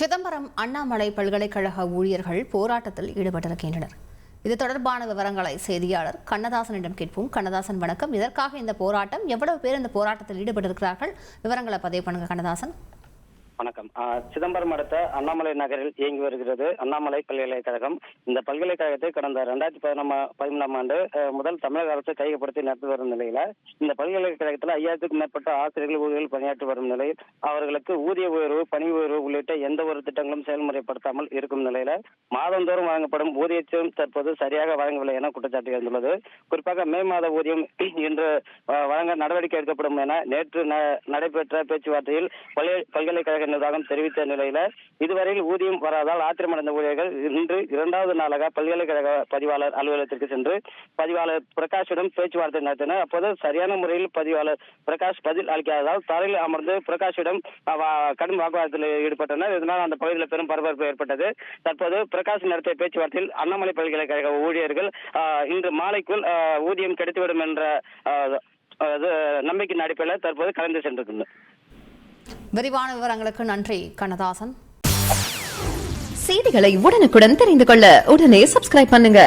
சிதம்பரம் அண்ணாமலை பல்கலைக்கழக ஊழியர்கள் போராட்டத்தில் ஈடுபட்டிருக்கின்றனர். இது தொடர்பான விவரங்களை செய்தியாளர் கண்ணதாசனிடம் கேட்போம். கண்ணதாசன், வணக்கம். இதற்காக இந்த போராட்டம், எவ்வளவு பேர் இந்த போராட்டத்தில் ஈடுபட்டிருக்கிறார்கள், விவரங்களை பதிவு பண்ணுங்க கண்ணதாசன். வணக்கம். சிதம்பரம் அடுத்த அண்ணாமலை நகரில் இயங்கி வருகிறது அண்ணாமலை பல்கலைக்கழகம். இந்த பல்கலைக்கழகத்தை கடந்த 2013ஆம் ஆண்டு முதல் தமிழக அரசு கையகப்படுத்தி நடத்தி வரும் நிலையில இந்த பல்கலைக்கழகத்தில் 5000க்கும் மேற்பட்ட ஆசிரியர்கள் ஊழியர்கள் பணியாற்றி வரும் நிலையில் அவர்களுக்கு ஊதிய உயர்வு, பணி உயர்வு உள்ளிட்ட எந்த ஒரு திட்டங்களும் செயல்முறைப்படுத்தாமல் இருக்கும் நிலையில மாதந்தோறும் வழங்கப்படும் ஊதியத்தையும் தற்போது சரியாக வழங்கவில்லை என குற்றச்சாட்டு எழுந்துள்ளது. குறிப்பாக மே மாத ஊதியம் இன்று வழங்க நடவடிக்கை எடுக்கப்படும் என நேற்று நடைபெற்ற பேச்சுவார்த்தையில் பல்கலைக்கழக நிர்வாகம் தெரிவித்த நிலையில இதுவரையில் ஊதியம் வராதால் ஆத்திரமடைந்த ஊழியர்கள் இன்று 2வது நாளாக பல்கலைக்கழக பதிவாளர் அலுவலகத்திற்கு சென்று பதிவாளர் பிரகாஷிடம் பேச்சுவார்த்தை நடத்தினர். அப்போது சரியான முறையில் பதிவாளர் பிரகாஷ் பதில் அளிக்காததால் தரையில் அமர்ந்து பிரகாஷிடம் கடும் வாக்குவாதத்தில் ஈடுபட்டனர். இதனால் அந்த பகுதியில் பெரும் பரபரப்பு ஏற்பட்டது. தற்போது பிரகாஷ் நடத்திய பேச்சுவார்த்தையில் அண்ணாமலை பல்கலைக்கழக ஊழியர்கள் இன்று மாலைக்குள் ஊதியம் கிடைத்துவிடும் என்ற நம்பிக்கையின் அடிப்படையில் தற்போது கலந்து சென்றிருக்கின்றனர். விரிவான விவரங்களுக்கு நன்றி கண்ணதாசன். செய்திகளை உடனுக்குடன் தெரிந்து கொள்ள உடனே சப்ஸ்கிரைப் பண்ணுங்க.